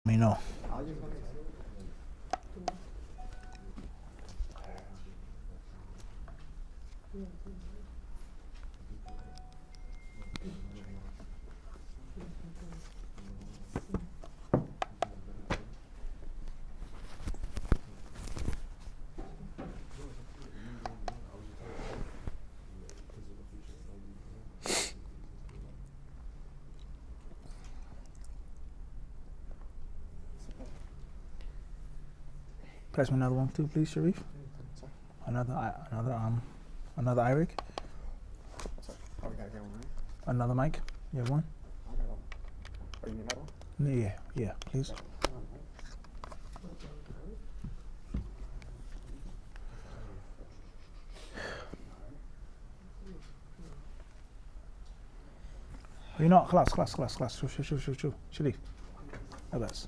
me know. Pass me another one too, please, Sharif. Another Irik. Another mic. You have one? Yeah, please. You know, خلاص شوف شريف لا بأس.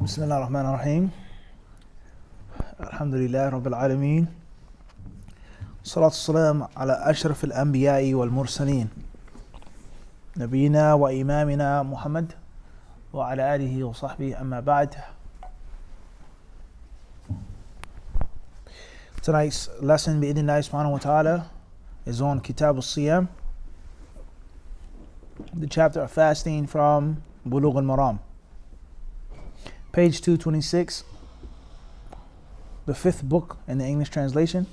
بسم الله الرحمن الرحيم. الحمد لله رب العالمين، الصلاة والسلام على أشرف الأنبياء والمرسلين نبينا وإمامنا محمد وعلى آله وصحبه. أما بعد. Tonight's lesson بإذن الله سبحانه وتعالى is on Kitab Siyam, the chapter of fasting from Bulughul Maram, page 226, the fifth book in the English translation,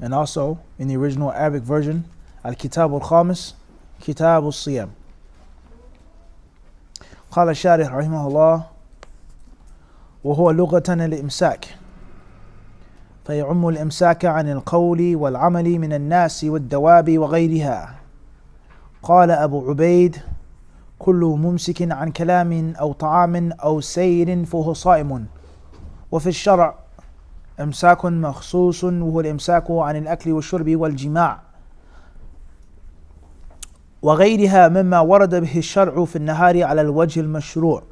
and also in the original Arabic version, Al-Kitab al-Khamis, Kitab al-Siyam. قال الشارح رحمه الله: وهو لغة الإمساك، فيعم الإمساك عن القول والعمل من الناس والدواب وغيرها. قال أبو عبيد: كل ممسك عن كلام أو طعام أو سير فهو صائم. وفي الشرع إمساك مخصوص، وهو الإمساك عن الأكل والشرب والجماع وغيرها مما ورد به الشرع في النهار على الوجه المشروع،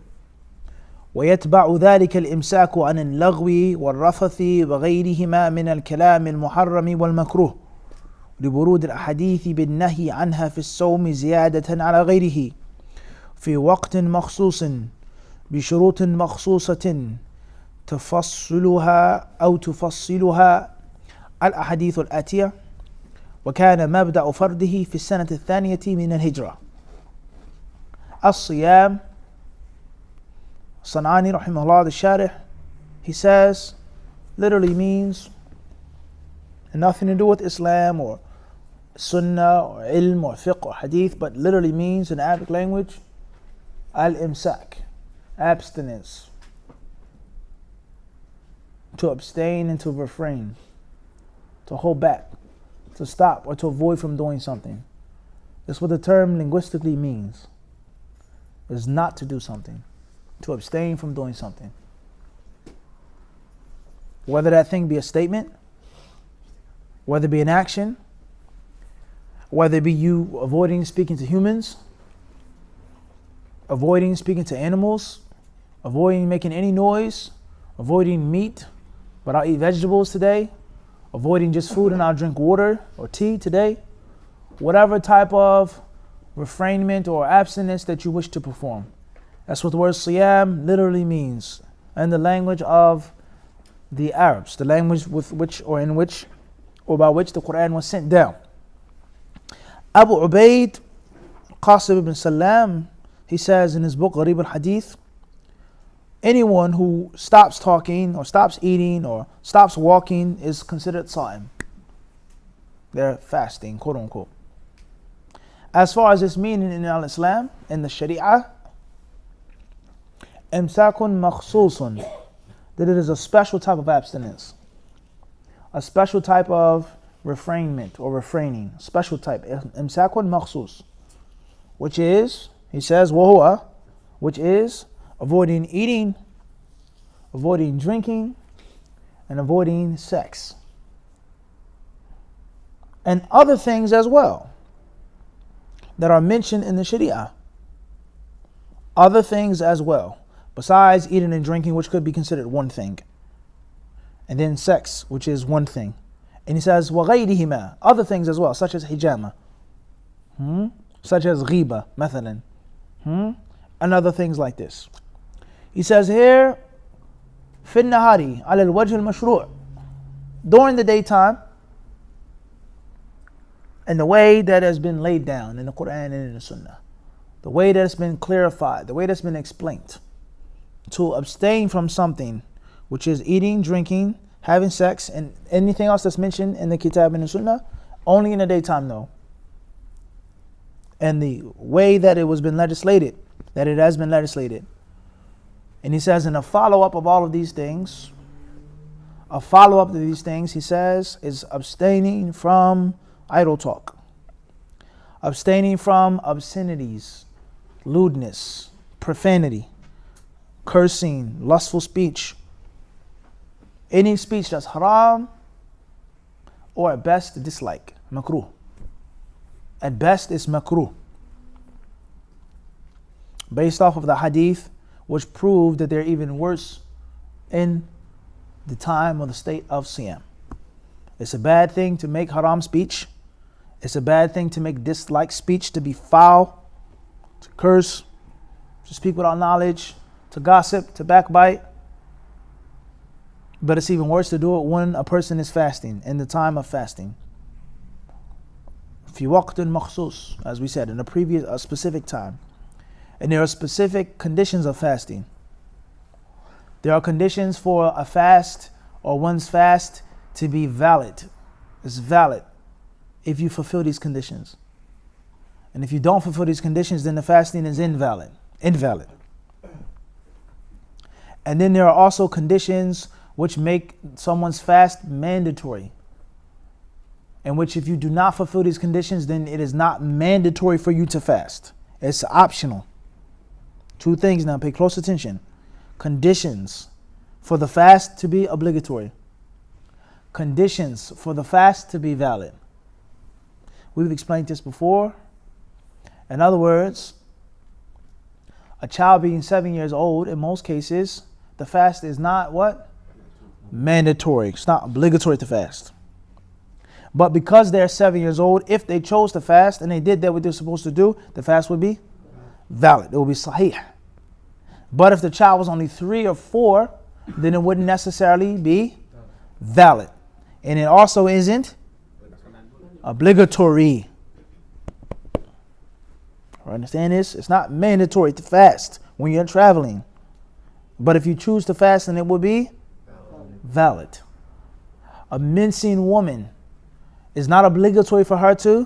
ويتبع ذلك الإمساك عن اللغو والرفث وغيرهما من الكلام المحرم والمكروه، لبرود الأحاديث بالنهي عنها في الصوم زيادة على غيره في وقت مخصوص بشروط مخصوصة تفصلها الأحاديث الآتية. وكان مبدأ فرضه في السنة الثانية من الهجرة. الصيام. San'ani rahimahullah, the sharih, he says, literally means nothing to do with Islam or Sunnah or Ilm or Fiqh or Hadith, but literally means in Arabic language, al-imsak, abstinence, to abstain and to refrain, to hold back, to stop or to avoid from doing something. That's what the term linguistically means, is not to do something, to abstain from doing something. Whether that thing be a statement, whether it be an action, whether it be you avoiding speaking to humans, avoiding speaking to animals, avoiding making any noise, avoiding meat, but I'll eat vegetables today, avoiding just food and I'll drink water or tea today. Whatever type of refrainment or abstinence that you wish to perform. That's what the word Siyam literally means in the language of the Arabs, the language with which or in which or by which the Quran was sent down. Abu Ubaid Qasim ibn Salam, he says in his book Gharib al-Hadith, anyone who stops talking or stops eating or stops walking is considered Sa'im. They're fasting, quote unquote. As far as its meaning in al-Islam, in the Sharia, imsakun makhsusun, that it is a special type of abstinence, a special type of refrainment or refraining, special type, imsakun makhsus, which is, he says, wahuwa, which is avoiding eating, avoiding drinking, and avoiding sex. And other things as well that are mentioned in the Sharia. Other things as well, besides eating and drinking, which could be considered one thing. And then sex, which is one thing. And he says, وَغَيْرِهِمَا, other things as well, such as hijama, such as ghiba, mathalan, and other things like this. He says here, فِي النَّهَارِ عَلَى الْوَجْهِ الْمَشْرُوعِ, during the daytime, and the way that has been laid down in the Quran and in the Sunnah, the way that has been clarified, the way that's been explained, to abstain from something which is eating, drinking, having sex, and anything else that's mentioned in the Kitab and the Sunnah, only in the daytime though. And the way that it was been legislated, that it has been legislated. And he says in a follow-up of all of these things, he says, is abstaining from idle talk, abstaining from obscenities, lewdness, profanity, cursing, lustful speech, any speech that's haram, or at best dislike, makruh. At best it's makruh, based off of the hadith which proved that they're even worse in the time or the state of Siyam. It's a bad thing to make haram speech. It's a bad thing to make dislike speech, to be foul, to curse, to speak without knowledge, to gossip, to backbite. But it's even worse to do it when a person is fasting, in the time of fasting. Fi waqtin makhsus, as we said, in a specific time. And there are specific conditions of fasting. There are conditions for a fast or one's fast to be valid. It's valid if you fulfill these conditions. And if you don't fulfill these conditions, then the fasting is invalid. And then there are also conditions which make someone's fast mandatory, in which if you do not fulfill these conditions, then it is not mandatory for you to fast. It's optional. Two things now, pay close attention. Conditions for the fast to be obligatory. Conditions for the fast to be valid. We've explained this before. In other words, a child being 7 years old, in most cases, the fast is not what? Mandatory. It's not obligatory to fast. But because they're 7 years old, if they chose to fast and they did that what they're supposed to do, the fast would be valid. It will be sahih. But if the child was only 3 or 4, then it wouldn't necessarily be valid. And it also isn't obligatory. Understand this? It's not mandatory to fast when you're traveling. But if you choose to fast, then it will be valid. A mincing woman, is not obligatory for her to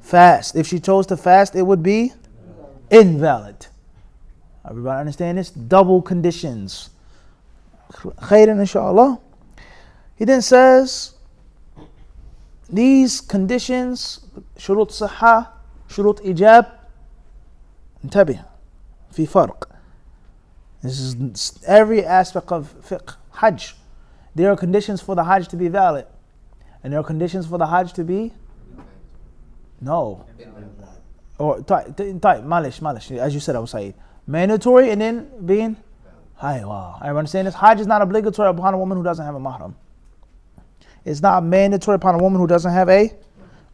fast. If she chose to fast, it would be invalid. Everybody understand this? Double conditions. Khairan inshallah. He then says, these conditions, shurut sahha, shurut ijab, انتبه في فرق. This is every aspect of fiqh, hajj. There are conditions for the hajj to be valid. And there are conditions for the hajj to be no. Or malish, as you said, Abu Sa'id. Mandatory and then being wow. I understand this. Hajj is not obligatory upon a woman who doesn't have a mahram. It's not mandatory upon a woman who doesn't have a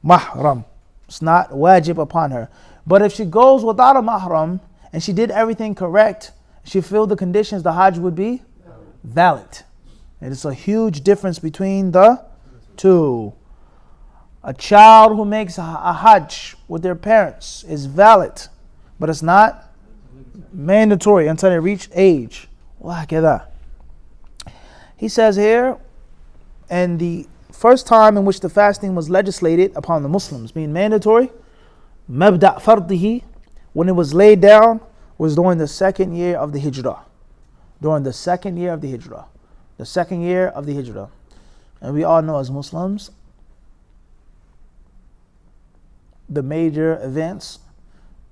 mahram. It's not wajib upon her. But if she goes without a mahram and she did everything correct, she fulfilled the conditions, the hajj would be valid. And it's a huge difference between the two. A child who makes a hajj with their parents is valid, but it's not mandatory until they reach age. وهكذا. He says here, and the first time in which the fasting was legislated upon the Muslims, being mandatory, مبدأ فرضه, when it was laid down, was during the second year of the Hijrah. During the second year of the Hijrah. The second year of the Hijrah. And we all know as Muslims, the major events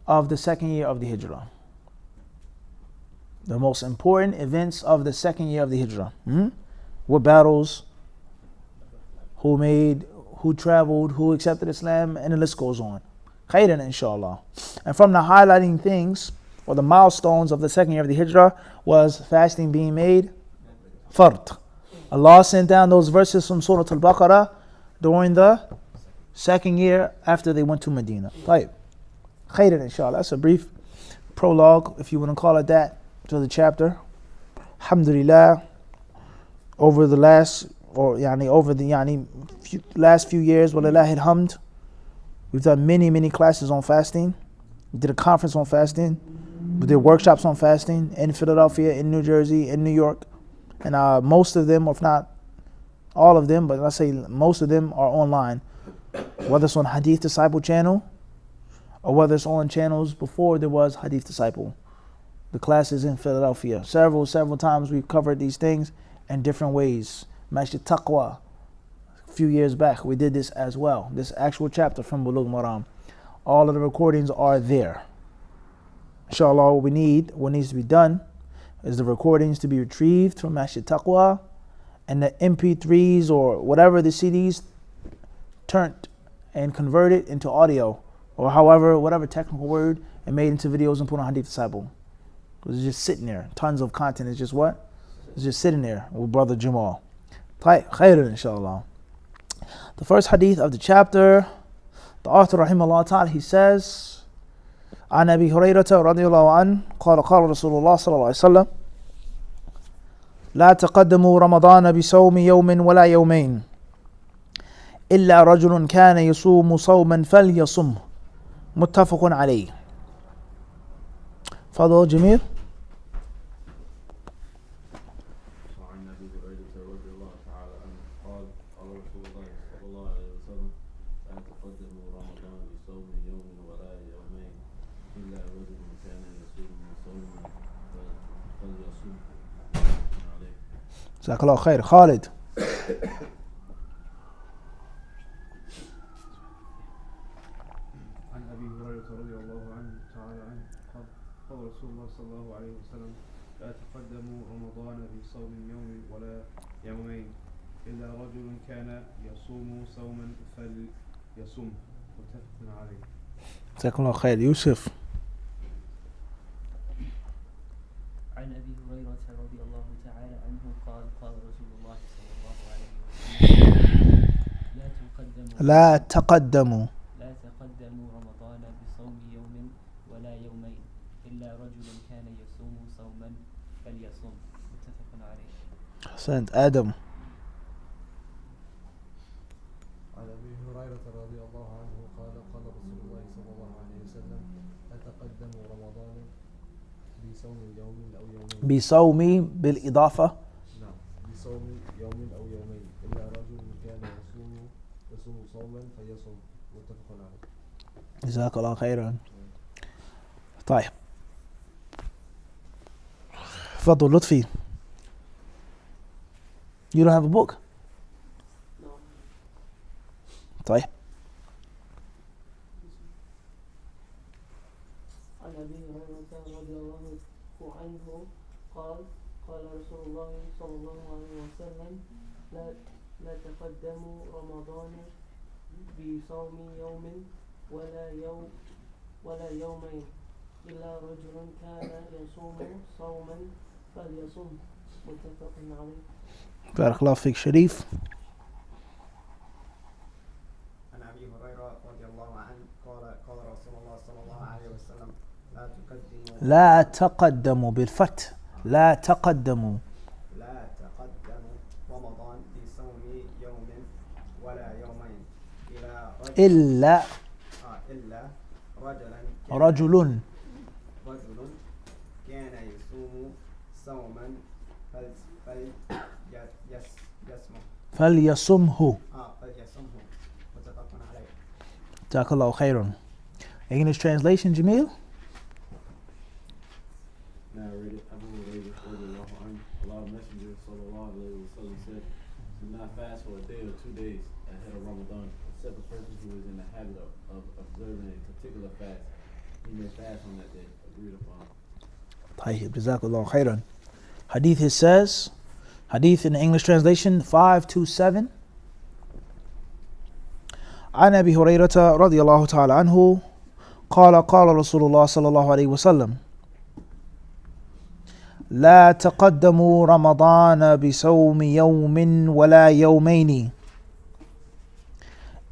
of the second year of the Hijrah. The most important events of the second year of the Hijrah. What battles, who traveled, who accepted Islam, and the list goes on. Khairan, inshallah. And from the highlighting things, or the milestones of the second year of the Hijrah, was fasting being made fard. Allah sent down those verses from Surah Al-Baqarah during the second year after they went to Medina. Right. Khairan, inshallah. That's a brief prologue, if you want to call it that, to the chapter. Alhamdulillah, over the last few years, walillahi alhamd, we've done many classes on fasting. We did a conference on fasting. We did workshops on fasting in Philadelphia, in New Jersey, in New York. And most of them, or if not all of them, but let's say most of them are online. Whether it's on Hadith Disciple channel, or whether it's on channels before there was Hadith Disciple. The classes in Philadelphia. Several times we've covered these things in different ways. Masjid Taqwa, a few years back, we did this as well. This actual chapter from Bulughul Maram. All of the recordings are there. Inshallah, what needs to be done is the recordings to be retrieved from Masjid Taqwa, and the MP3s or whatever the CDs turned and converted into audio, or however, whatever technical word, and made into videos and put on Hadith Disciple. Because it's just sitting there. Tons of content is just what? It's just sitting there with Brother Jamal. Khairan, inshallah. The first hadith of the chapter, the author rahimahullah ta'ala, he says, عن أبي هريرة رضي الله عنه قال قال رسول الله صلى الله عليه وسلم لا تقدموا رمضان بصوم يوم ولا يومين إلا رجل كان يصوم صوما فليصم متفق عليه. فضل جميل. جزاك الله خير. خالد. عن أبي هريرة رضي الله عنه تعالى عنه قال رسول الله صلى الله عليه وسلم لا تقدموا رمضان بصوم يوم ولا يومين إلا رجل كان يصوم صوما فليصم متفق عليه. جزاك الله خير. يوسف. عن أبي هريرة رضي الله تعالى عنه قال قال رسول الله صلى الله عليه وسلم لا تقدموا رمضان بصوم يوم ولا يومين إلا رجل كان يصوم صوما فليصم متفق عليه. أحسنت. آدم. عن أبي هريرة رضي الله عنه قال قال رسول الله صلى الله عليه وسلم لا تقدموا رمضان بصوم يوم أو يومين. بصوم بالإضافة. نعم بصوم يوم أو يومين إلا رجل كان يصوم صوما فيصوم متفق عليه. جزاك الله خيرا. طيب. تفضل لطفي. You don't have a book? No. طيب. عن أبي هريرة رضي الله عنه قال قال رسول الله صلى الله عليه وسلم لا تقدموا رمضان بصوم يوم ولا يومين إلا رجل كان يصوم صوما فليصم متفق عليه. بارك الله فيك. شريف. عن أبي هريرة رضي الله عنه قال رسول الله صلى الله عليه وسلم لا تقدموا بالفتح. لا تقدموا رمضان بصوم يوم ولا يومين إلى إلا إلا رجل كان يصوم صوما فليصمه. فليصمه متفق عليه. جزاك الله خيرا. English translation, Jamil? Narrated Abu Hurairah radiallahu anhu, Allah's Messenger sallallahu alayhi wa sallam said, do not fast for a day or 2 days ahead of Ramadan, except a person who is in the habit of observing a particular fast. He may fast on that day, agreed upon. طيب, جزاك الله خيرا. Hadith, it says, Hadith in the English translation 527. عن أبي هريرة رضي الله تعالى عنه قال قال رسول الله صلى الله عليه وسلم لا تقدموا رمضان بصوم يوم ولا يومين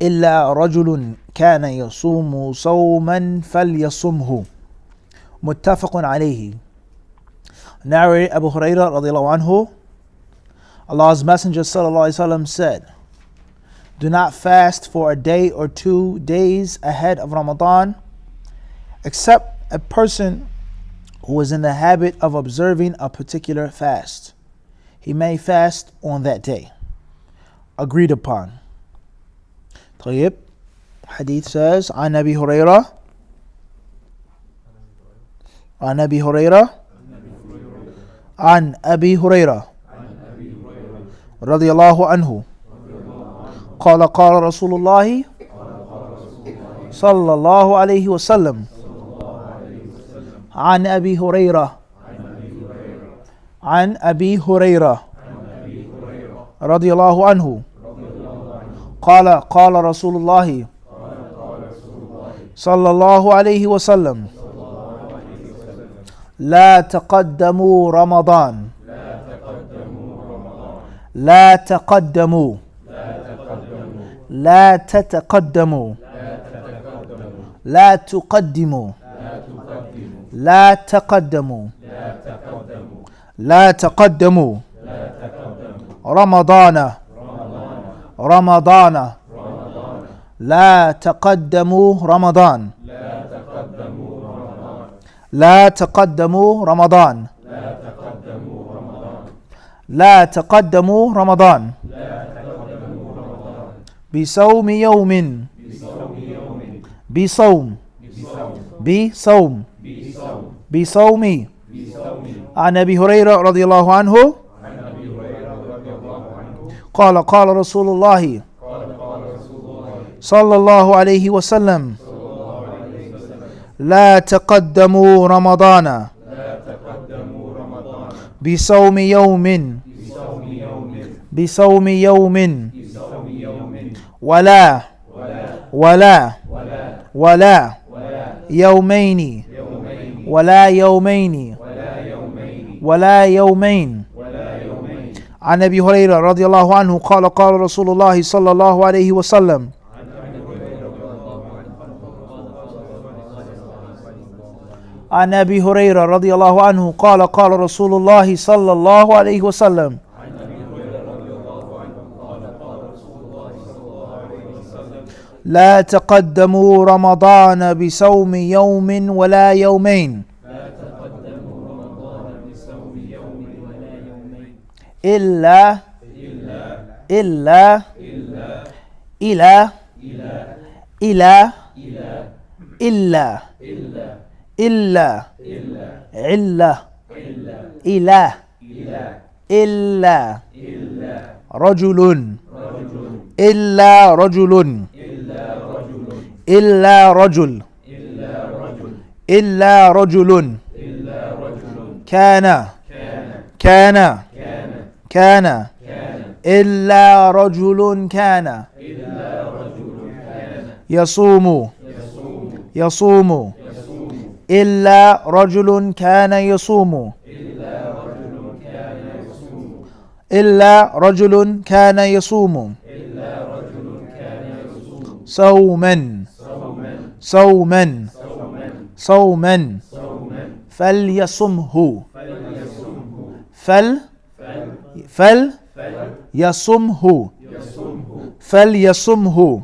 إلا رجل كان يصوم صوما فليصمه. متفق عليه. Narrated Abu Hurairah radiallahu anhu, Allah's Messenger sallallahu alaihi wasallam said, do not fast for a day or 2 days ahead of Ramadan, except a person who is in the habit of observing a particular fast. He may fast on that day. Agreed upon. طيب, Hadith says, عن أبي هريرة عن أبي هريرة عن أبي هريرة رضي الله عنه قال قال رسول الله صلى الله عليه وسلم عن أبي هريرة عن أبي هريرة رضي الله عنه قال قال رسول الله صلى الله عليه وسلم لا تقدموا رمضان لا تقدموا لا تتقدموا لا تقدموا لا تقدموا لا تقدموا رمضان رمضان لا تقدموا رمضان لا تقدموا رمضان لا تقدموا رمضان بصوم يوم بصوم بصوم بصوم عن أبي هريرة رضي الله عنه قال قال رسول الله صلى الله عليه وسلم لا تقدموا رمضان بصوم يوم بصوم يوم ولا ولا ولا يومين ولا يومين ولا يومين عن أبي هريرة رضي الله عنه قال قال رسول الله صلى الله عليه وسلم عن أبي هريرة رضي الله عنه قال قال رسول الله صلى الله عليه وسلم لا تقدموا رمضان بصوم يوم ولا يومين إلا إلا إلى إلى إلا إلا علة إله إلا رجل إلا رجل إلا رجل إلا رجل كان كان كان إلا رجل كان يصوم يصوم إلا رجل كان يصوم إلا رجل كان يصوم صوما صوما صوما فليصمه فليصمه فليصمه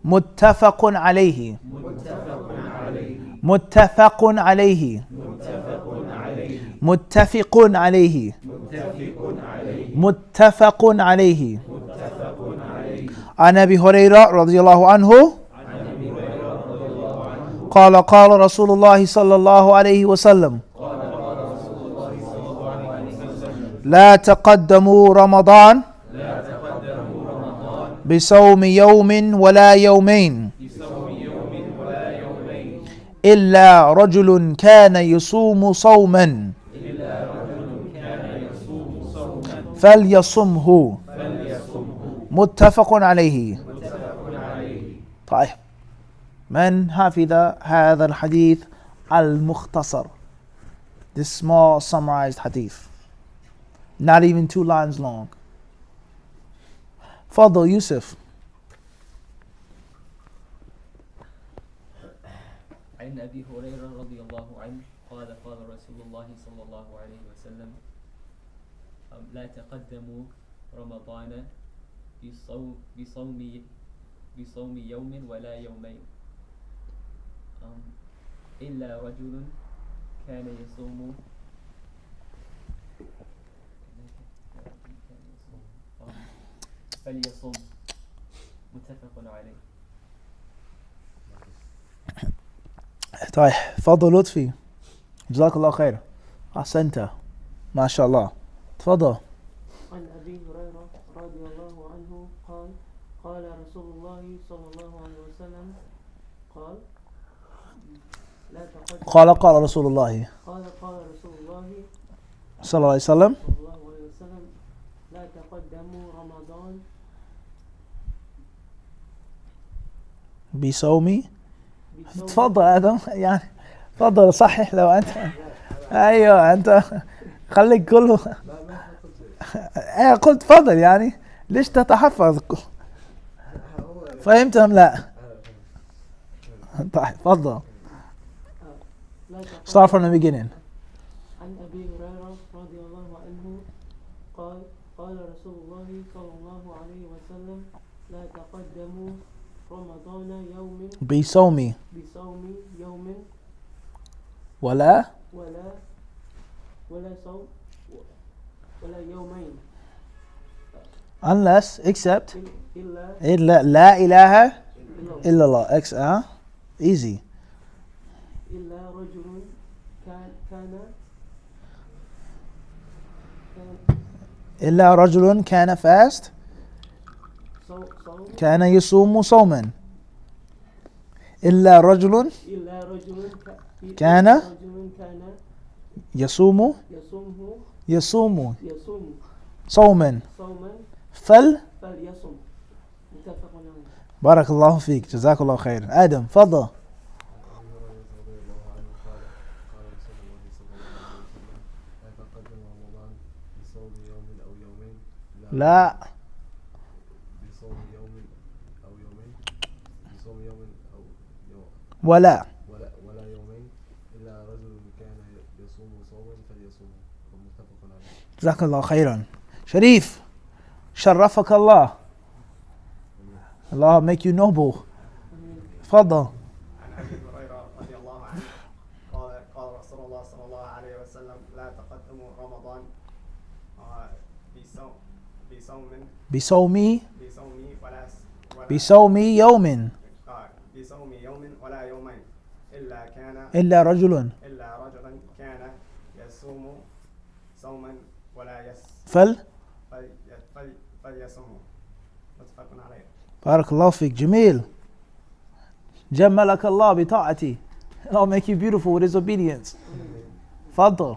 متفق عليه متفق عليه متفق عليه متفق عليه عن أبي هريرة رضي الله عنه قال قال رسول الله صلى الله عليه وسلم لا تقدموا رمضان بصوم يوم ولا يومين إلا رجل كان يصوم صوما فليصمه متفق عليه. طيب من حفظ هذا الحديث المختصر, this small summarized hadith, not even 2 lines long? فضل يوسف. عن أبي هريرة رضي الله عنه قال قال رسول الله صلى الله عليه وسلم لا تقدموا رمضان بصوم يوم ولا يومين إلا رجل كان يصوم فليصوم متفق عليه. طيب تفضل لطفي, جزاك الله خير, أحسنت ما شاء الله, تفضل. عن أبي هريرة رضي الله عنه قال قال رسول الله صلى الله عليه وسلم قال لا تقدم قال رسول الله قال رسول الله صلى الله عليه وسلم صلى الله عليه وسلم لا تقدموا رمضان بصومي. تفضل آدم, يعني تفضل صحح لو أنت, أيوة أنت خليك كله. قلت تفضل, يعني ليش تتحفظ, فهمت أم لا؟ طيب تفضل. Start from the beginning. عن أبي هريرة رضي الله عنه قال قال رسول الله صلى الله عليه وسلم لا تقدموا رمضان بصوم يوم ولا صوم ولا يومين unless except إلا لا إله إلا الله. easy. إلا رجل إلا رجل كان fast كان يصوم صوما. إلا رجل كان يصوم صوما فليصم متفق عليه. بارك الله فيك, جزاك الله خير. آدم فضل. لا بصوم يوم أو يومين بصوم يوم أو يوم ولا يومين إلا رجل كان يصوم صوما فليصوم متفق عليه. جزاك الله خيرا. شريف شرفك الله, Allah make you noble. تفضل. عن أبي هريرة رضي الله عنه قال رسول الله صلى الله عليه وسلم لا تقدموا رمضان بصوم يوم ولا يومين إلا رجل كان يصوم صوما ولا فليصوم متفق عليه. بارك الله فيك, جميل, جملك الله بطاعتي. I'll make you beautiful with his obedience. تفضل.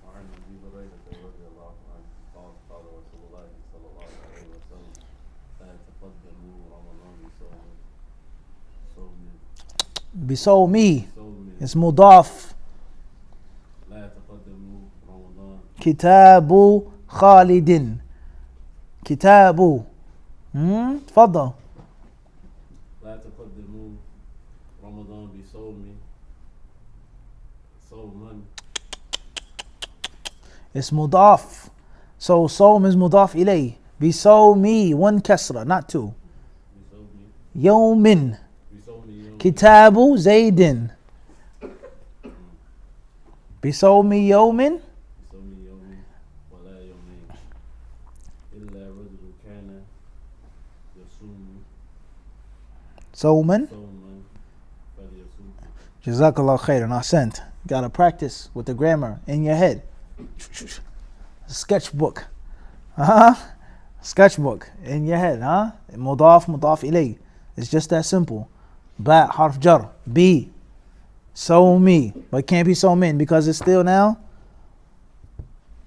وعن ابي هريره رضي الله عنه قال قال رسول الله صلى الله عليه وسلم لا تقدموا رمضان بصومي اسم مضاف. لا تقدموا رمضان كتاب خالد. كتاب. تفضل. لا تقدموا رمضان صوما اسم مضاف, so صوم is مضاف إليه. بصومي, one كسرة, not two. يوم. بصوم يوم كتاب زيد بصوم يوم بصوم يوم ولا يومين إلا رجل كان يصوم صوما. صوما فليصوم. Jazakallah khairan. Ahsant. Gotta practice with the grammar in your head. Sketchbook. Sketchbook in your head, huh? Mudaf, mudaf ilay. It's just that simple. Ba, harf jar. B. So me. But it can't be so min because it's still now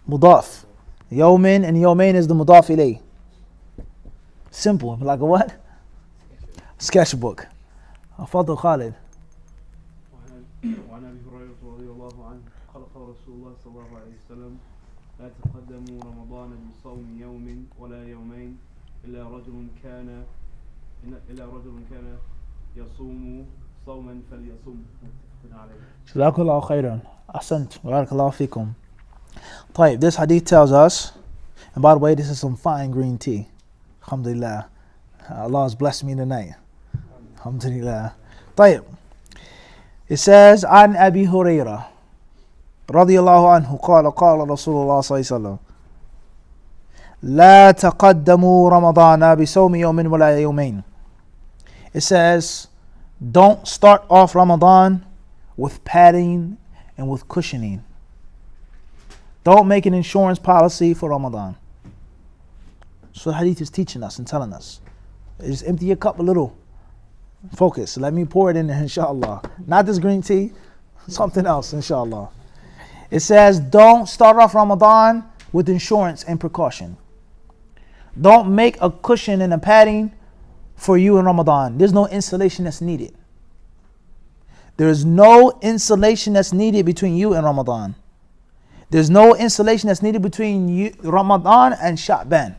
mudaf. Yawmin and yawmain is the mudaf ilay. Simple. Like a what? Sketchbook. Fadl Khalid. وعن ابي هريره رضي الله عنه قال قال رسول الله صلى الله عليه وسلم لا تقدموا رمضان بصوم يوم ولا يومين الا رجل كان يصوم صوما فليصوم. Jazakallah khairan. Ahsant. Barakallahu fikum. طيب, this hadith tells us, and by the way, this is some fine green tea. Alhamdulillah. Allah has blessed me tonight. Alhamdulillah. طيب. It says, عن أبي هريرة رضي الله عنه قال قال رسول الله صلى الله عليه وسلم لا تقدموا رمضان بصوم يوم ولا يومين. It says, don't start off Ramadan with padding and with cushioning. Don't make an insurance policy for Ramadan. So the hadith is teaching us and telling us. Just empty your cup a little. Focus. Let me pour it in there, inshallah. Not this green tea, something else, inshallah. It says, don't start off Ramadan with insurance and precaution. Don't make a cushion and a padding for you in Ramadan. There's no insulation that's needed. There is no insulation that's needed between you and Ramadan. There's no insulation that's needed between you, Ramadan and Sha'ban.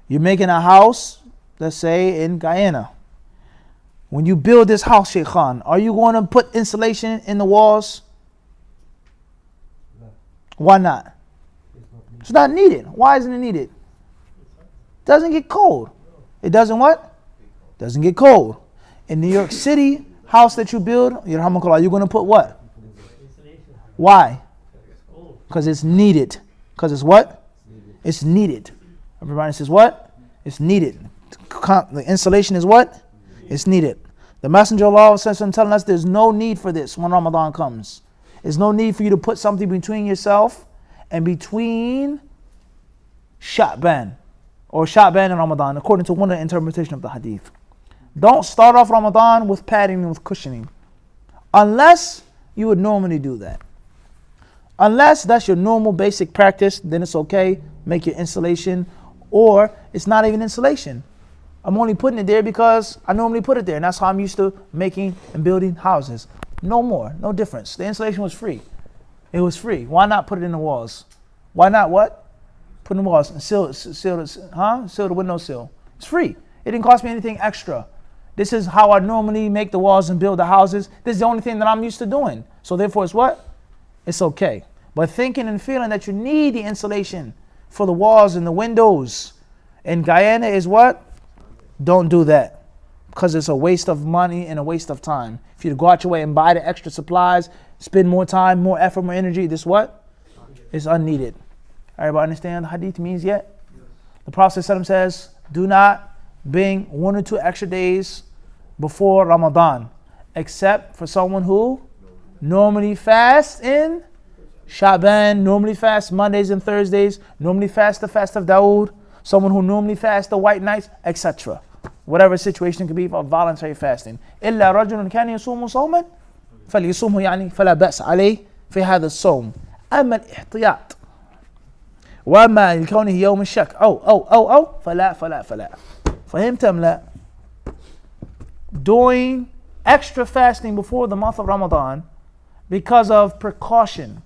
You're making a house, let's say in Guyana. When you build this house, Sheikh Khan, are you going to put insulation in the walls? No. Why not? It's not needed. Why isn't it needed? It doesn't get cold. It doesn't what? Doesn't get cold. In New York City, house that you build, are you going to put what? Why? Because it's needed. Because it's what? It's needed. Everybody says what? It's needed. The insulation is what? It's needed. The Messenger of Allah says, telling us there's no need for this when Ramadan comes. There's no need for you to put something between yourself and between Sha'ban or Sha'ban and Ramadan, according to one of the interpretation of the hadith. Don't start off Ramadan with padding and with cushioning, unless you would normally do that. Unless that's your normal basic practice, then it's okay. Make your insulation, or it's not even insulation. I'm only putting it there because I normally put it there, and that's how I'm used to making and building houses. No more, no difference. The insulation was free. It was free. Why not put it in the walls? Why not what? Put it in the walls and seal the windowsill. It's free. It didn't cost me anything extra. This is how I normally make the walls and build the houses. This is the only thing that I'm used to doing. So therefore it's what? It's okay. But thinking and feeling that you need the insulation for the walls and the windows in Guyana is what? Don't do that, because it's a waste of money and a waste of time. If you go out your way and buy the extra supplies, spend more time, more effort, more energy, this what? It's unneeded. Everybody understand the hadith means yet? Yes. The Prophet ﷺ says, do not bring 1 or 2 extra days before Ramadan, except for someone who normally fasts in Sha'ban, normally fasts Mondays and Thursdays, normally fasts the fast of Dawood, someone who normally fasts the white nights, etc. Whatever situation it could be for voluntary fasting. إلا رجل كان يصوم صوما فليصومه يعني فلا بأس عليه في هذا الصوم. أما الاحتياط وما لكونه يوم الشك أو فلا. فهمت أم لا? Doing extra fasting before the month of Ramadan because of precaution,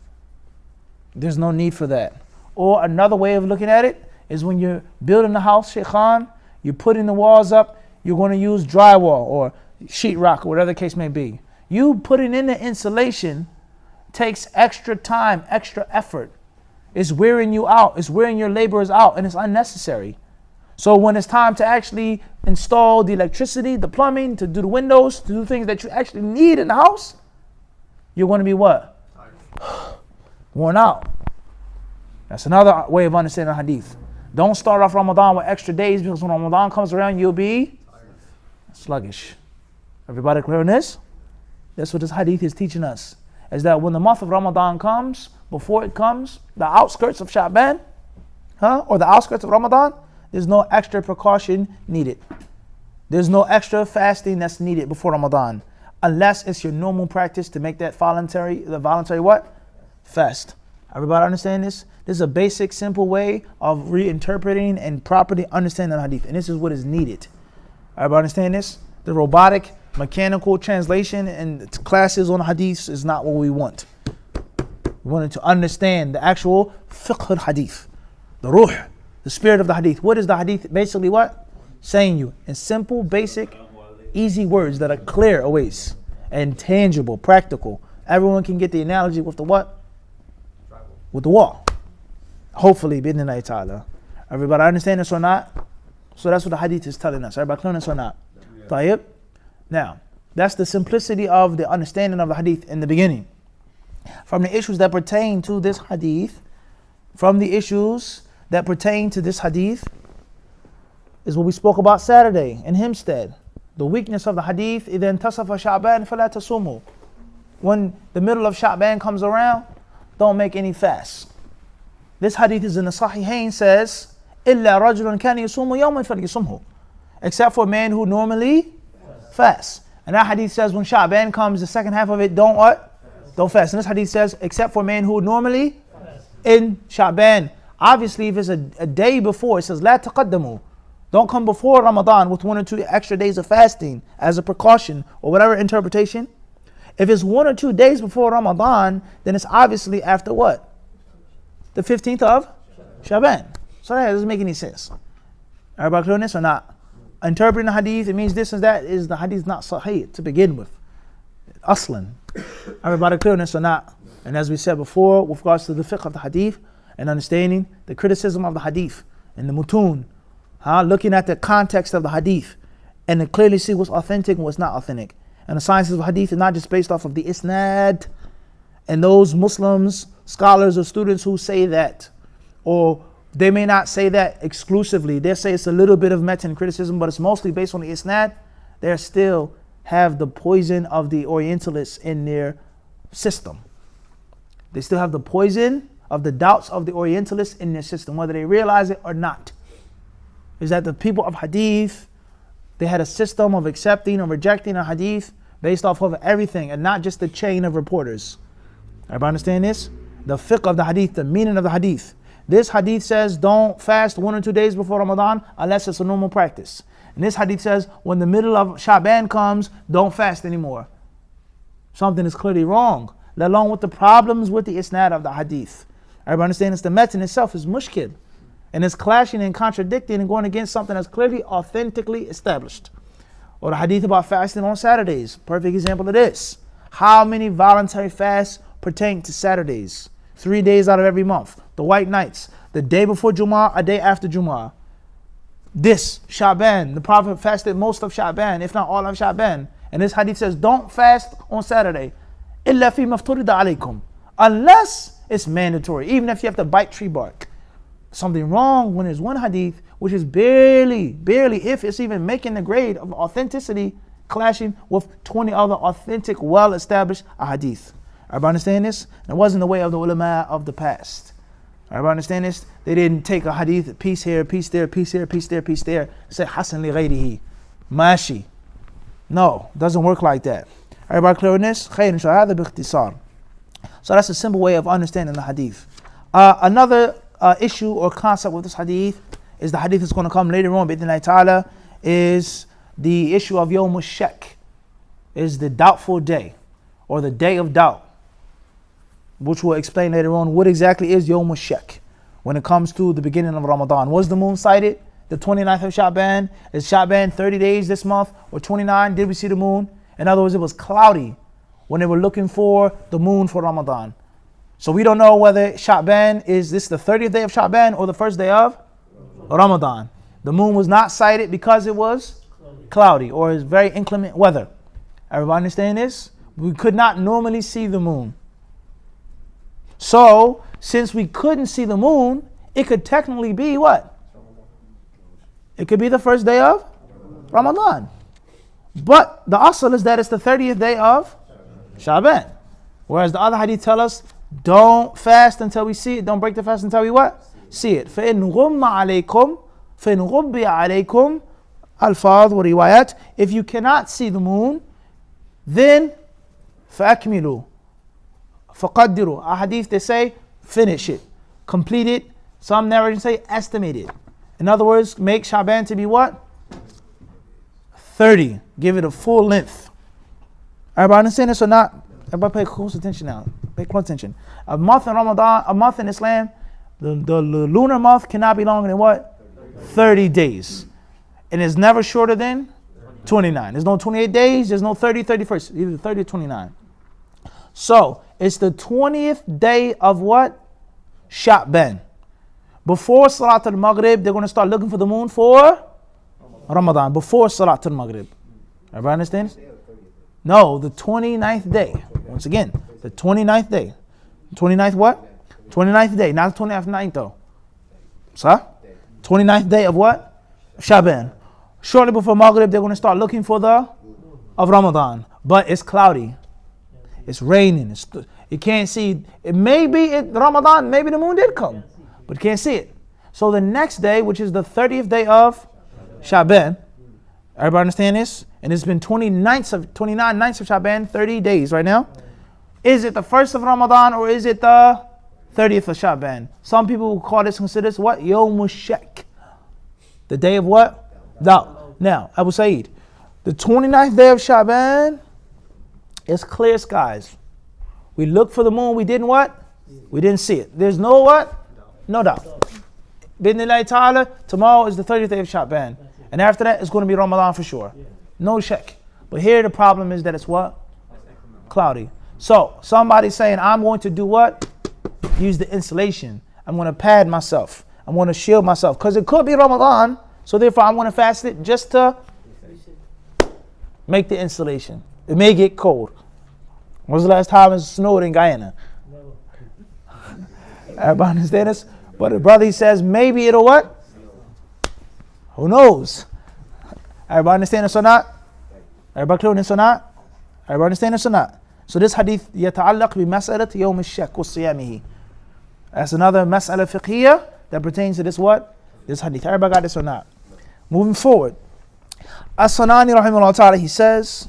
there's no need for that. Or another way of looking at it is when you're building the house, Sheikh Khan, you're putting the walls up, you're going to use drywall or sheetrock or whatever the case may be. You putting in the insulation takes extra time, extra effort. It's wearing you out. It's wearing your laborers out, and it's unnecessary. So when it's time to actually install the electricity, the plumbing, to do the windows, to do things that you actually need in the house, you're going to be what? Worn out. That's another way of understanding hadith. Don't start off Ramadan with extra days, because when Ramadan comes around, you'll be sluggish. Everybody clear on this? That's what this hadith is teaching us. Is that when the month of Ramadan comes, before it comes, the outskirts of Sha'ban, or the outskirts of Ramadan, there's no extra precaution needed. There's no extra fasting that's needed before Ramadan, unless it's your normal practice to make that the voluntary what? Fast. Everybody understand this? This is a basic, simple way of reinterpreting and properly understanding the hadith, and this is what is needed. Everybody understand this? The robotic, mechanical translation and classes on hadiths is not what we want. We wanted to understand the actual fiqh al-hadith, the ruh, the spirit of the hadith. What is the hadith basically what? Saying you in simple, basic, easy words that are clear always and tangible, practical. Everyone can get the analogy with the what? With the wall. Hopefully, bi'idhnillahi ta'ala. Everybody understand this or not? So that's what the hadith is telling us. Everybody clear this or not? Tayyib? Now, that's the simplicity of the understanding of the hadith in the beginning. From the issues that pertain to this hadith, is what we spoke about Saturday in Hempstead. The weakness of the hadith, إِذَا انْتَصَفَ شَعْبَانَ فَلَا تَصُومُوا. When the middle of Sha'ban comes around, don't make any fast. This hadith is in the Sahihain, says, إِلَّا رَجُلٌ كَانَ يَصُومُ يَوْمًا فَلْيَصُمْهُ. Except for a man who normally fast. And that hadith says when Sha'ban comes, the second half of it, don't what? Don't fast. And this hadith says, except for a man who normally in Sha'ban. Obviously, if it's a day before, it says, لَا تَقَدَّمُوا. Don't come before Ramadan with 1 or 2 extra days of fasting as a precaution or whatever interpretation. If it's 1 or 2 days before Ramadan, then it's obviously after what? The 15th of Sha'ban. So that doesn't make any sense. Everybody clear on this or not? Interpreting the hadith, it means this and that, is the hadith not sahih to begin with. Aslan. Everybody clear on this or not? And as we said before, with regards to the fiqh of the hadith and understanding the criticism of the hadith and the mutun, looking at the context of the hadith and to clearly see what's authentic and what's not authentic. And the sciences of hadith is not just based off of the isnad and those Muslims, scholars or students who say that, or they may not say that exclusively. They say it's a little bit of matan criticism, but it's mostly based on the isnad. They still have the poison of the Orientalists in their system. They still have the poison of the doubts of the Orientalists in their system, whether they realize it or not. Is that the people of hadith, they had a system of accepting or rejecting a hadith based off of everything and not just the chain of reporters. Everybody understand this? The fiqh of the hadith, the meaning of the hadith. This hadith says don't fast 1 or 2 days before Ramadan unless it's a normal practice. And this hadith says when the middle of Sha'ban comes, don't fast anymore. Something is clearly wrong, let alone with the problems with the isnad of the hadith. Everybody understand this? The matan itself is mushkil. And it's clashing and contradicting and going against something that's clearly authentically established. Or the hadith about fasting on Saturdays. Perfect example of this. How many voluntary fasts pertain to Saturdays? 3 days out of every month. The white nights. The day before Jumu'ah, a day after Jumu'ah. This, Sha'ban. The Prophet fasted most of Sha'ban, if not all of Sha'ban. And this hadith says, don't fast on Saturday. إِلَّا فِي مَفْتُرِدَ عَلَيْكُمْ. Unless it's mandatory. Even if you have to bite tree bark. Something wrong when there's one hadith which is barely, if it's even making the grade of authenticity, clashing with 20 other authentic, well-established hadith. Everybody understand this? And it wasn't the way of the ulama of the past. Everybody understand this? They didn't take a hadith, piece here, piece there, piece here, piece there, piece there, say hasan li ghayrihi, mashi. No, it doesn't work like that. Everybody clear on this? Khayr inshallah bi ikhtisar. So that's a simple way of understanding the hadith. Another issue or concept with this hadith is the hadith that's going to come later on, bi'idhnillahi ta'ala, is the issue of Yawm al-Shak, is the doubtful day, or the day of doubt, which we'll explain later on what exactly is Yawm al-Shak when it comes to the beginning of Ramadan. Was the moon sighted? The 29th of Sha'ban? Is Sha'ban 30 days this month, or 29? Did we see the moon? In other words, it was cloudy when they were looking for the moon for Ramadan. So we don't know whether Sha'ban is this the 30th day of Sha'ban or the first day of Ramadan. The moon was not sighted because it was cloudy or is very inclement weather. Everybody understand this? We could not normally see the moon. So, since we couldn't see the moon, it could technically be what? It could be the first day of Ramadan. But the asl is that it's the 30th day of Sha'ban. Whereas the other hadith tell us, don't fast until we see it. Don't break the fast until we what? See it. فَإِنْ غُمَّ عَلَيْكُمْ فَإِنْ غُبِّيَ عَلَيْكُمْ الْفَاظ وَرِوَايَات. If you cannot see the moon, then فَأَكْمِلُوا فَقَدِّرُوا. A hadith they say, finish it, complete it. Some narrations say, estimate it. In other words, make Sha'ban to be what? 30. Give it a full length. Everybody understand this or not? Everybody pay close attention now. Pay close attention. A month in Ramadan, a month in Islam, the lunar month cannot be longer than what? 30 days. And it's never shorter than 29. There's no 28 days. There's no 30, 31st. Either 30 or 29. So, it's the 20th day of what? Sha'ban. Before Salat al-Maghrib, they're going to start looking for the moon for Ramadan. Before Salat al-Maghrib. Everybody understand? No, the 29th day. Once again, the 29th day. 29th what? 29th day, not the 29th night though. Sir? 29th day of what? Sha'ban. Shortly before Maghrib, they're going to start looking for of Ramadan. But it's cloudy. It's raining. You can't see. It may be Ramadan, maybe the moon did come. But you can't see it. So the next day, which is the 30th day of Sha'ban, everybody understand this? And it's been 29 nights of Sha'ban, 30 days right now. Is it the first of Ramadan or is it the 30th of Sha'ban? Some people will call this, consider this what? Yawm al-Shak. The day of what? Doubt. Now, Abu Sa'id, the 29th day of Sha'ban is clear skies. We looked for the moon, we didn't what? We didn't see it. There's no what? No doubt. Bidnillahi ta'ala, tomorrow is the 30th day of Sha'ban. And after that, it's going to be Ramadan for sure. No shak. But here the problem is that it's what? Cloudy. So, somebody's saying, I'm going to do what? Use the insulation. I'm going to pad myself. I'm going to shield myself. Because it could be Ramadan. So therefore, I'm going to fast it just to make the insulation. It may get cold. When was the last time it snowed in Guyana? Everybody understand this? But the brother, he says, maybe it'll what? Who knows? Everybody understand this or not? Everybody clear on this or not? Everybody understand this or not? So this hadith يتعلق بمسألة يوم الشك وصيامه. That's another mas'ala fiqhiyya that pertains to this what? This hadith. Everybody got this or not? Moving forward. As-Sanani rahimahullah ta'ala, he says,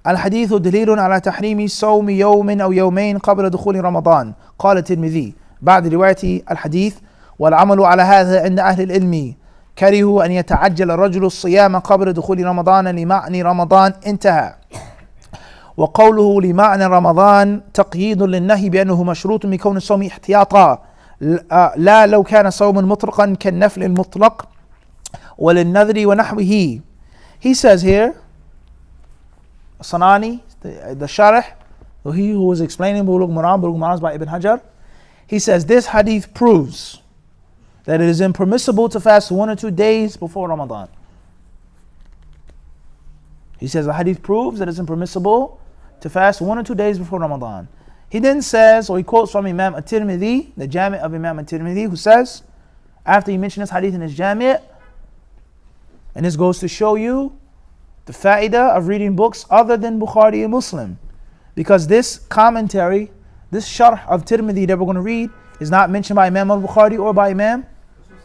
الحديث دليل على تحريم صوم يوم أو يومين قبل دخول رمضان. قال الترمذي بعد رواية الحديث والعمل على هذا عند أهل العلم كرهوا أن يتعجل الرجل الصيام قبل دخول رمضان لمعنى رمضان انتهى. وقوله لمعنى رمضان تقييد للنهي بأنه مشروط بكون الصوم احتياطا لا لو كان صوما مطلقا كالنفل المطلق وللنذر ونحوه. He says here, Sanani, the Sharh, he who was explaining Bulughul Maram by Ibn Hajar, he says this hadith proves that it is impermissible to fast 1 or 2 days before Ramadan. He says the hadith proves that it's impermissible to fast 1 or 2 days before Ramadan. He then says, or he quotes from Imam at-Tirmidhi, the Jami' of Imam at-Tirmidhi, who says, after he mentioned this hadith in his Jami', and this goes to show you the fa'idah of reading books other than Bukhari and Muslim. Because this commentary, this sharh of Tirmidhi that we're going to read, is not mentioned by Imam al-Bukhari or by Imam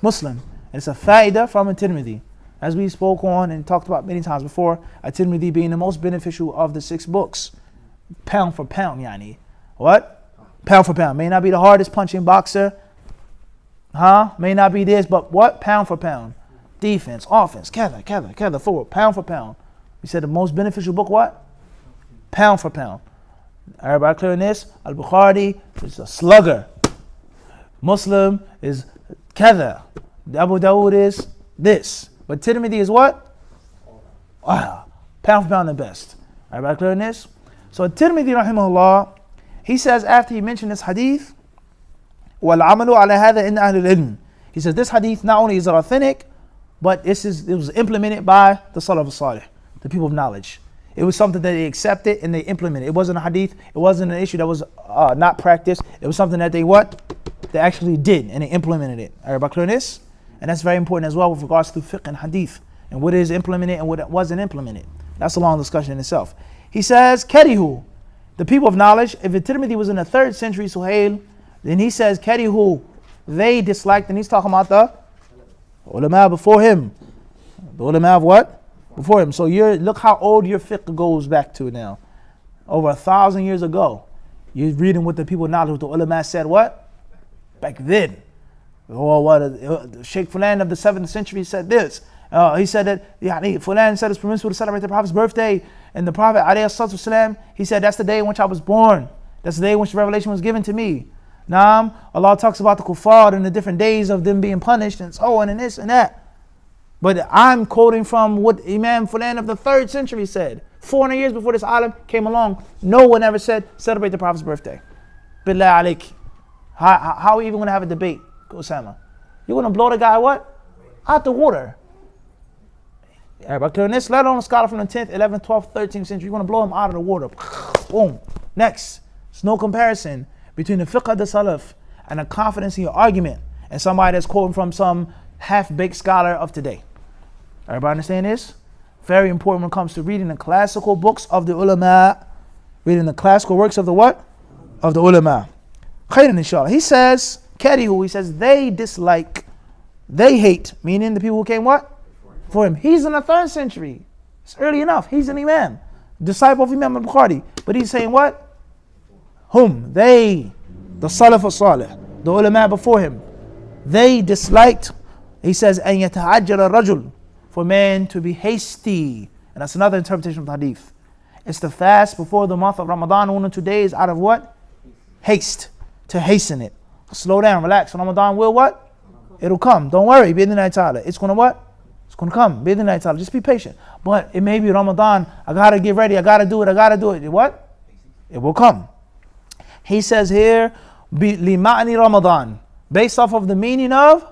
Muslim. And it's a fa'idah from a Tirmidhi. As we spoke on and talked about many times before, at-Tirmidhi being the most beneficial of the 6 books. Pound for pound, yani. What? Pound for pound. May not be the hardest punching boxer. May not be this, but what? Pound for pound. Defense, offense, katha, forward, pound for pound. We said the most beneficial book, what? Pound for pound. Everybody clear on this? Al-Bukhari is a slugger. Muslim is katha. Abu Dawood is this. But Tirmidhi is what? Pound for pound the best. Everybody clear on this? So Tirmidhi rahimahullah, he says after he mentioned this hadith, وَالْعَمَلُ عَلَى هَذَا إِنَّ أَهْلِ الْعِلْمِ. He says this hadith not only is it authentic, but it was implemented by the Salaf Salih, the people of knowledge. It was something that they accepted and they implemented. It wasn't a hadith. It wasn't an issue that was not practiced. It was something that they They actually did and they implemented it. Everybody clear on this? And that's very important as well with regards to fiqh and hadith and what is implemented and what wasn't implemented. That's a long discussion in itself. He says, Karihu, the people of knowledge. If Tirmidhi was in the 3rd century, Suhail, then he says, Karihu, they disliked, and he's talking about the ulama before him. The ulama of what? Before him. So look how old your fiqh goes back to now. Over 1,000 years ago. You're reading what the people of knowledge, what the ulama said what? Back then. Or what? Sheikh Fulan of the 7th century said this. He said that Fulan said it's permissible to celebrate the Prophet's birthday. And the Prophet, ﷺ, he said, that's the day in which I was born. That's the day in which the revelation was given to me. Naam, Allah talks about the kuffar and the different days of them being punished and so on and this and that. But I'm quoting from what Imam Fulan of the 3rd century said. 400 years before this alim came along, no one ever said, celebrate the Prophet's birthday. Billah alik. How are we even going to have a debate, Osama? You're going to blow the guy what? Out the water. Everybody clear on this? Let alone a scholar from the 10th, 11th, 12th, 13th century. You're going to blow him out of the water. Boom. Next. There's no comparison between the fiqh of the salaf and the confidence in your argument and somebody that's quoting from some half-baked scholar of today. Everybody understand this? Very important when it comes to reading the classical books of the ulama. Reading the classical works of the what? Of the ulama. Khairan inshallah. He says, Karihu, he says, they dislike, they hate, meaning the people who came what? For him. He's in the 3rd century. It's early enough. He's an imam. Disciple of Imam al-Bukhari. But he's saying what? They, the Salaf al-Salih, the ulama before him, they disliked, he says, أن يتعجل الرجل, for man to be hasty. And that's another interpretation of the hadith. It's to fast before the month of Ramadan 1 or 2 days out of what? Haste. To hasten it. Slow down, relax. Ramadan will what? It'll come. Don't worry. Bi-idhnillahi ta'ala. It's going to what? It's going to come. Bi-idhnillahi ta'ala. Just be patient. But it may be Ramadan. I got to get ready. I got to do it. What? It will come. He says here, لِمَعْنِ Ramadan. Based off of the meaning of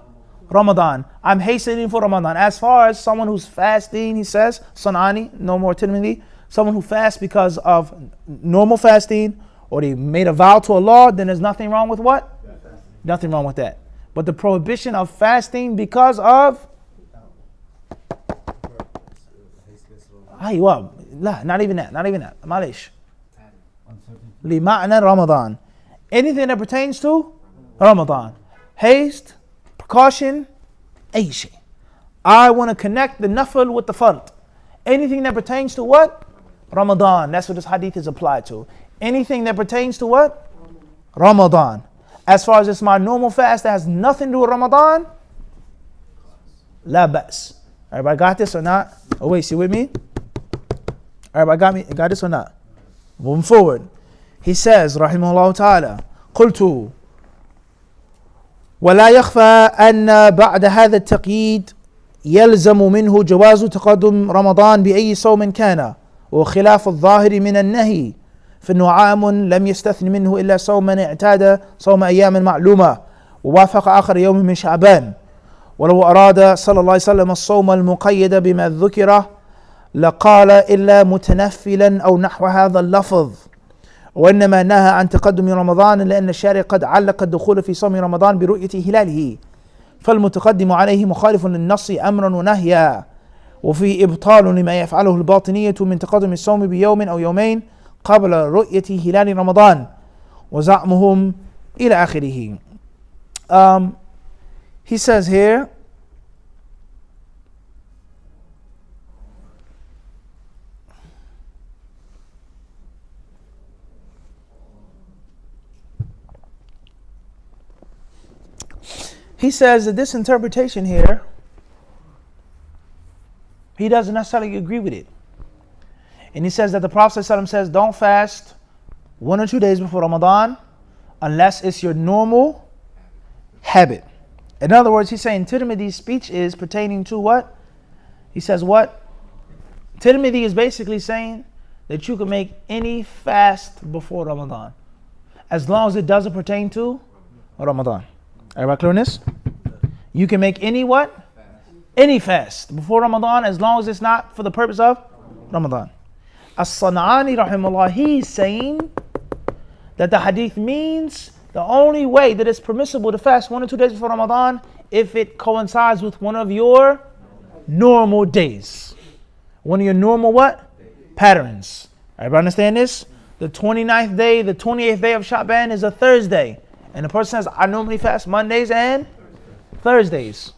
Ramadan. I'm hastening for Ramadan. As far as someone who's fasting, he says, Sanani, no more Tirmidhi, someone who fasts because of normal fasting, or they made a vow to Allah, then there's nothing wrong with what? Nothing wrong with that. But the prohibition of fasting because of not even that. Malish. Lima'na Ramadan. Anything that pertains to Ramadan. Haste, precaution, Aishi. I want to connect the nafil with the fard. Anything that pertains to what? Ramadan. That's what this hadith is applied to. Anything that pertains to what? Ramadan. As far as it's my normal fast that has nothing to do with Ramadan, la ba's. Everybody got this or not? Oh wait, see with me? Everybody got this or not? Moving forward. He says, rahimahullah ta'ala, قلت ولا يخفى أن بعد هذا التقييد يلزم منه جواز تقدم رمضان بأي صوم كان وخلاف الظاهر من النهي فإنه عام لم يستثن منه إلا صوما اعتاد صوم أيام معلومة ووافق آخر يوم من شعبان ولو أراد صلى الله عليه وسلم الصوم المقيد بما ذكره لقال إلا متنفلا أو نحو هذا اللفظ وإنما نهى عن تقدم رمضان لأن الشارع قد علق الدخول في صوم رمضان برؤية هلاله فالمتقدم عليه مخالف للنص أمرا ونهيا وفي إبطال لما يفعله الباطنية من تقدم الصوم بيوم أو يومين قبل رؤية هلال رمضان وزعمهم إلى آخره. He says here, that this interpretation here, he doesn't necessarily agree with it. And he says that the Prophet ﷺ says don't fast 1 or 2 days before Ramadan unless it's your normal habit. In other words, he's saying Tirmidhi's speech is pertaining to what? He says what? Tirmidhi is basically saying that you can make any fast before Ramadan as long as it doesn't pertain to Ramadan. Everybody clear on this? You can make any what? Any fast before Ramadan, as long as it's not for the purpose of Ramadan. As-San'ani rahimahullah, he's saying that the hadith means the only way that it's permissible to fast 1 or 2 days before Ramadan if it coincides with one of your normal days. One of your normal what? Patterns. Everybody understand this? The 29th day, the 28th day of Sha'ban is a Thursday. And the person says, I normally fast Mondays and Thursdays.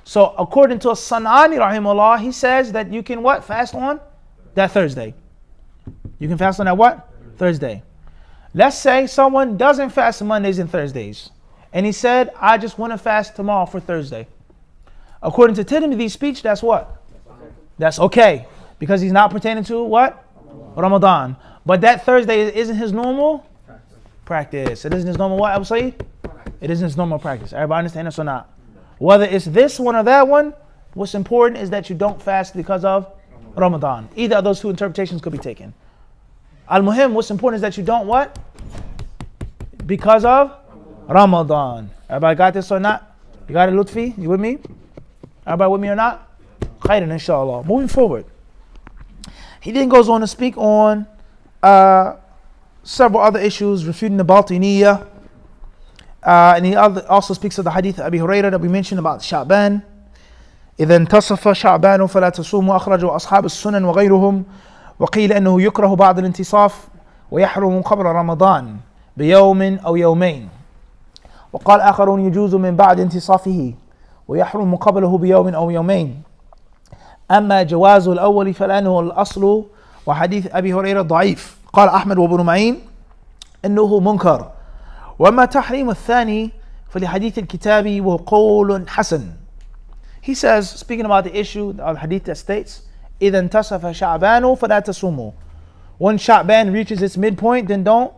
So according to As-San'ani rahimahullah, he says that you can what? Fast on that Thursday. You can fast on that what? Thursday. Let's say someone doesn't fast Mondays and Thursdays. And he said, I just want to fast tomorrow for Thursday. According to Tirmidhi's speech, that's what? That's okay. Because he's not pertaining to what? Ramadan. But that Thursday isn't his normal practice. It isn't his normal what, Abu Sayyid? It isn't his normal practice. Everybody understand this or not? Whether it's this one or that one, what's important is that you don't fast because of Ramadan. Either of those two interpretations could be taken. Al-Muhim, what's important is that you don't what? Because of Ramadan. Everybody got this or not? You got it, Lutfi? You with me? Everybody with me or not? Khairan, inshallah. Moving forward. He then goes on to speak on several other issues, refuting the Batiniyya. And he also speaks of the hadith of Abi Hurairah that we mentioned about Sha'ban. إذا انتصف شعبان فلا تصوموا أخرجه أصحاب السنن وغيرهم وقيل أنه يكره بعد الانتصاف ويحرم قبل رمضان بيوم أو يومين وقال آخرون يجوز من بعد انتصافه ويحرم قبله بيوم أو يومين أما جواز الأول فلأنه الأصل وحديث أبي هريرة ضعيف قال أحمد وابن معين أنه منكر وأما تحريم الثاني فلحديث الكتاب وقول حسن. He says, speaking about the issue of hadith that states, إِذَا انْتَصَفَ شَعْبَانُ فَلَا تَصُومُوا. When Sha'ban reaches its midpoint, then don't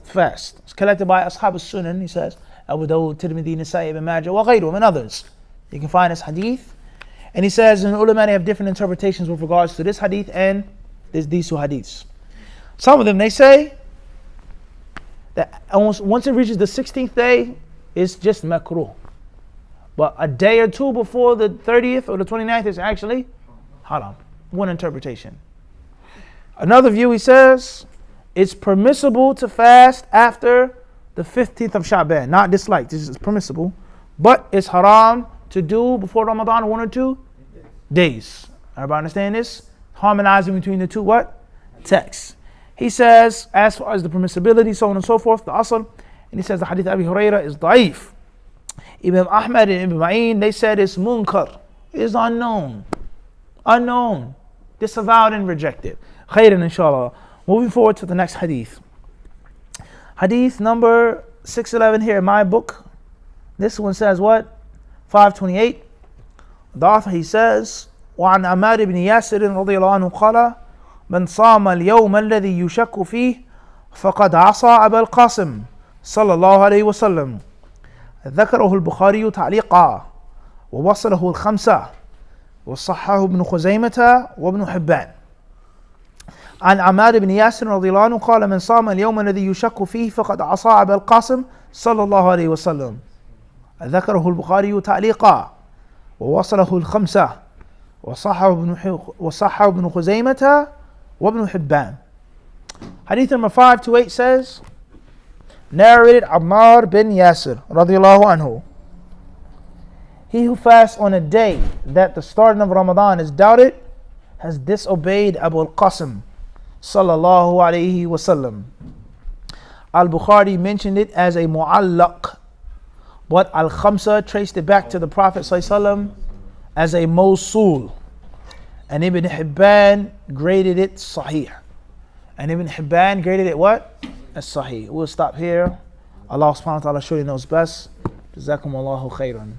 fast. It's collected by Ashab al-Sunan, he says, Abu Dawud, Tirmidhi, Nasa'i, Ibn Majah, wa ghayruhum, and others. You can find this hadith. And he says, and ulama have different interpretations with regards to this hadith and these two hadiths. Some of them, they say that once it reaches the 16th day, it's just makruh. But a day or two before the 30th or the 29th is actually haram. One interpretation. Another view, he says, it's permissible to fast after the 15th of Sha'ban. Not disliked, this is permissible. But it's haram to do before Ramadan 1 or 2 days. Everybody understand this? Harmonizing between the two what? Texts. He says, as far as the permissibility, so on and so forth, the asl, and he says the hadith of Abi Hurairah is da'if. Ibn Ahmad and Ibn Ma'in, they said it's munkar. It is unknown. Unknown. Disavowed and rejected. Khairan, inshallah. Moving forward to the next hadith. Hadith number 611 here in my book. This one says what? 528. The author, he says, وعن عمار بن ياسر رضي الله عنه قال من صام اليوم الذي يشك فيه فقد عصى أبا القاسم صلى الله عليه وسلم. ذكره البخاري تعليقا ووصله الخمسة وصححه ابن خزيمة وابن حبان. عن عمار بن ياسر رضي الله عنه قال من صام اليوم الذي يشك فيه فقد عصى أبا القاسم صلى الله عليه وسلم. ذكره البخاري تعليقا ووصله الخمسة وصححه ابن خزيمة وابن حبان. Hadith number 528 says, narrated Ammar bin Yasir radiyallahu anhu, he who fasts on a day that the starting of Ramadan is doubted has disobeyed Abu al-Qasim sallallahu alayhi wasallam. Al-Bukhari mentioned it as a mu'allaq, but Al-Khamsa traced it back to the Prophet sallallahu as a mawsul, and Ibn Hibban graded it sahih. And Ibn Hibban graded it what? As sahih. We'll stop here. Allah subhanahu wa ta'ala surely knows best. Jazakumullahu khairan.